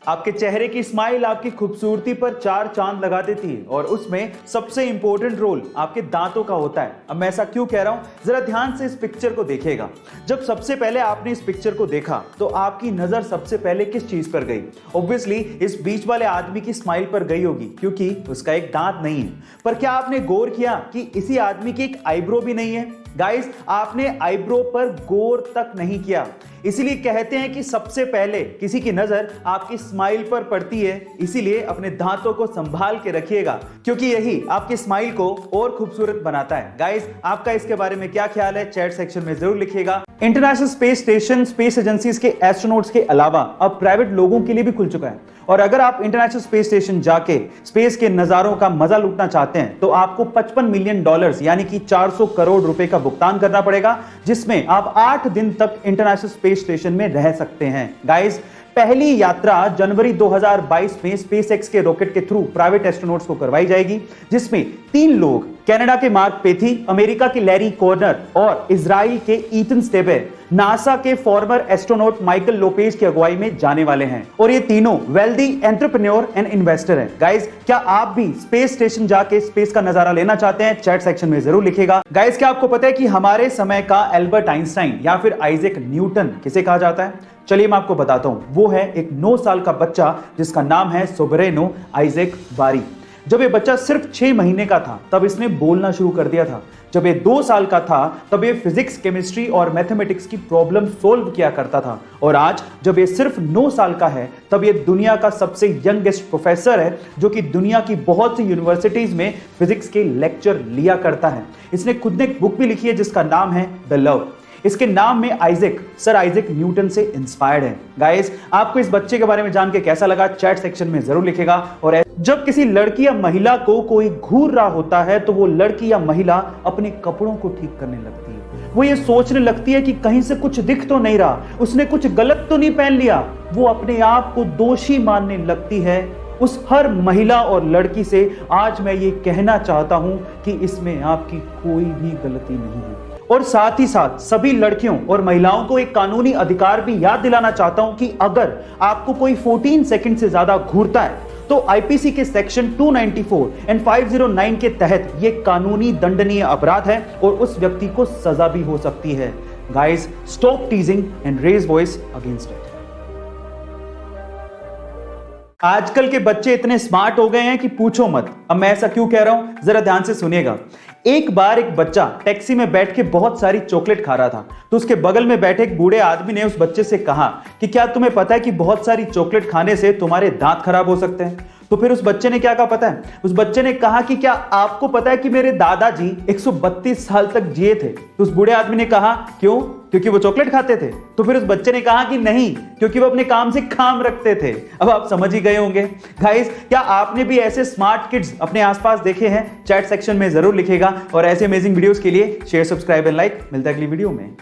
आपके चेहरे की स्माइल आपकी खूबसूरती पर चार चांद लगा देती है और उसमें सबसे इंपॉर्टेंट रोल आपके दांतों का होता है। अब मैं ऐसा क्यों कह रहा हूं, जरा ध्यान से इस पिक्चर को देखिएगा। जब सबसे पहले आपने इस पिक्चर को देखा तो आपकी नजर सबसे पहले किस चीज पर गई? ऑब्वियसली इस बीच वाले आदमी की स्माइल पर गई होगी, क्योंकि उसका एक दांत नहीं है। पर क्या आपने गौर किया कि इसी आदमी की एक आईब्रो भी नहीं है? गाइस, आपने आईब्रो पर गौर तक नहीं किया। इसीलिए कहते हैं कि सबसे पहले किसी की नजर आपकी स्माइल पर पड़ती है। इसीलिए अपने दांतों को संभाल के रखिएगा, क्योंकि यही आपकी स्माइल को और खूबसूरत बनाता है। गाइस, आपका इसके बारे में क्या ख्याल है? चैट सेक्शन में जरूर लिखिएगा। International space station space agencies के एस्ट्रोनॉट्स के अलावा अब प्राइवेट लोगों के लिए भी खुल चुका है। और अगर आप इंटरनेशनल स्पेस स्टेशन जाके स्पेस के नजारों का मजा लूटना चाहते हैं तो आपको $55 मिलियन यानी कि 400 करोड़ रुपए का भुगतान करना पड़ेगा, जिसमें आप 8 दिन तक इंटरनेशनल स्पेस स्टेशन में रह सकते हैं। गाइस, पहली यात्रा जनवरी 2022 में स्पेसएक्स के रॉकेट के थ्रू प्राइवेट एस्ट्रोनॉट्स को करवाई जाएगी, जिसमें 3 लोग कनाडा के मार्क पेथी, अमेरिका के लैरी कॉर्नर और इजराइल के ईथन स्टेबे नासा के फॉर्मर एस्ट्रोनॉट माइकल लोपेज की अगुवाई में जाने वाले हैं। और ये तीनों वेल्दी एंटरप्रेन्योर एंड इन्वेस्टर हैं। गाइस, क्या आप भी स्पेस स्टेशन जाके स्पेस का नजारा लेना चाहते हैं? चैट सेक्शन में जरूर लिखिएगा। गाइस, क्या आपको पता है कि हमारे समय का एल्बर्ट आइंस्टाइन या फिर आइजैक न्यूटन किसे कहा जाता है? चलिए मैं आपको बताता हूं। वो है एक 9 साल का बच्चा जिसका नाम है सोबरेनो आइजैक बारी। जब ये बच्चा सिर्फ 6 महीने का था तब इसने बोलना शुरू कर दिया था। जब ये 2 साल का था तब ये फिजिक्स, केमिस्ट्री और मैथमेटिक्स की प्रॉब्लम सोल्व किया करता था। और आज जब ये सिर्फ 9 साल का है तब ये दुनिया का सबसे यंगेस्ट प्रोफेसर है, जो कि दुनिया की बहुत सी यूनिवर्सिटीज में फिजिक्स के लेक्चर लिया करता है। इसने खुद ने एक बुक भी लिखी है जिसका नाम है द लव। इसके नाम में आइजैक सर आइजैक न्यूटन से इंस्पायर्ड है। गाइस, आपको इस बच्चे के बारे में जान के कैसा लगा? चैट सेक्शन में जरूर लिखेगा। और जब किसी लड़की या महिला को कोई घूर रहा होता है तो वो लड़की या महिला अपने कपड़ों को ठीक करने लगती है। वो ये सोचने लगती है कि कहीं से कुछ दिख तो नहीं रहा, उसने कुछ गलत तो नहीं पहन लिया। वो अपने आप को दोषी मानने लगती है। उस हर महिला और लड़की से आज मैं ये कहना चाहता हूं कि इसमें आपकी कोई भी गलती नहीं है। और साथ ही साथ सभी लड़कियों और महिलाओं को एक कानूनी अधिकार भी याद दिलाना चाहता हूं कि अगर आपको कोई 14 सेकंड से ज्यादा घूरता है तो आईपीसी के सेक्शन 294 एंड 509 के तहत यह कानूनी दंडनीय अपराध है और उस व्यक्ति को सजा भी हो सकती है। Guys, stop teasing and raise voice against it. आजकल के बच्चे इतने स्मार्ट हो गए हैं कि पूछो मत। अब मैं ऐसा क्यों कह रहा हूं, जरा ध्यान से सुनिएगा। एक बार एक बच्चा टैक्सी में बैठ के बहुत सारी चॉकलेट खा रहा था, तो उसके बगल में बैठे एक बूढ़े आदमी ने उस बच्चे से कहा कि क्या तुम्हें पता है कि बहुत सारी चॉकलेट खाने से तुम्हारे दांत खराब हो सकते हैं? तो फिर उस बच्चे ने क्या कहा पता है? उस बच्चे ने कहा कि क्या आपको पता है कि मेरे दादाजी 132 साल तक जिए थे? तो उस बूढ़े आदमी ने कहा क्यों? क्योंकि वो चॉकलेट खाते थे? तो फिर उस बच्चे ने कहा कि नहीं, क्योंकि वो अपने काम से काम रखते थे। अब आप समझ ही गए होंगे। गाइस, क्या आपने भी ऐसे स्मार्ट किड्स अपने आसपास देखे हैं? चैट सेक्शन में जरूर लिखेगा। और ऐसे अमेजिंग वीडियोस के लिए शेयर, सब्सक्राइब एंड लाइक। मिलता है अगली वीडियो में।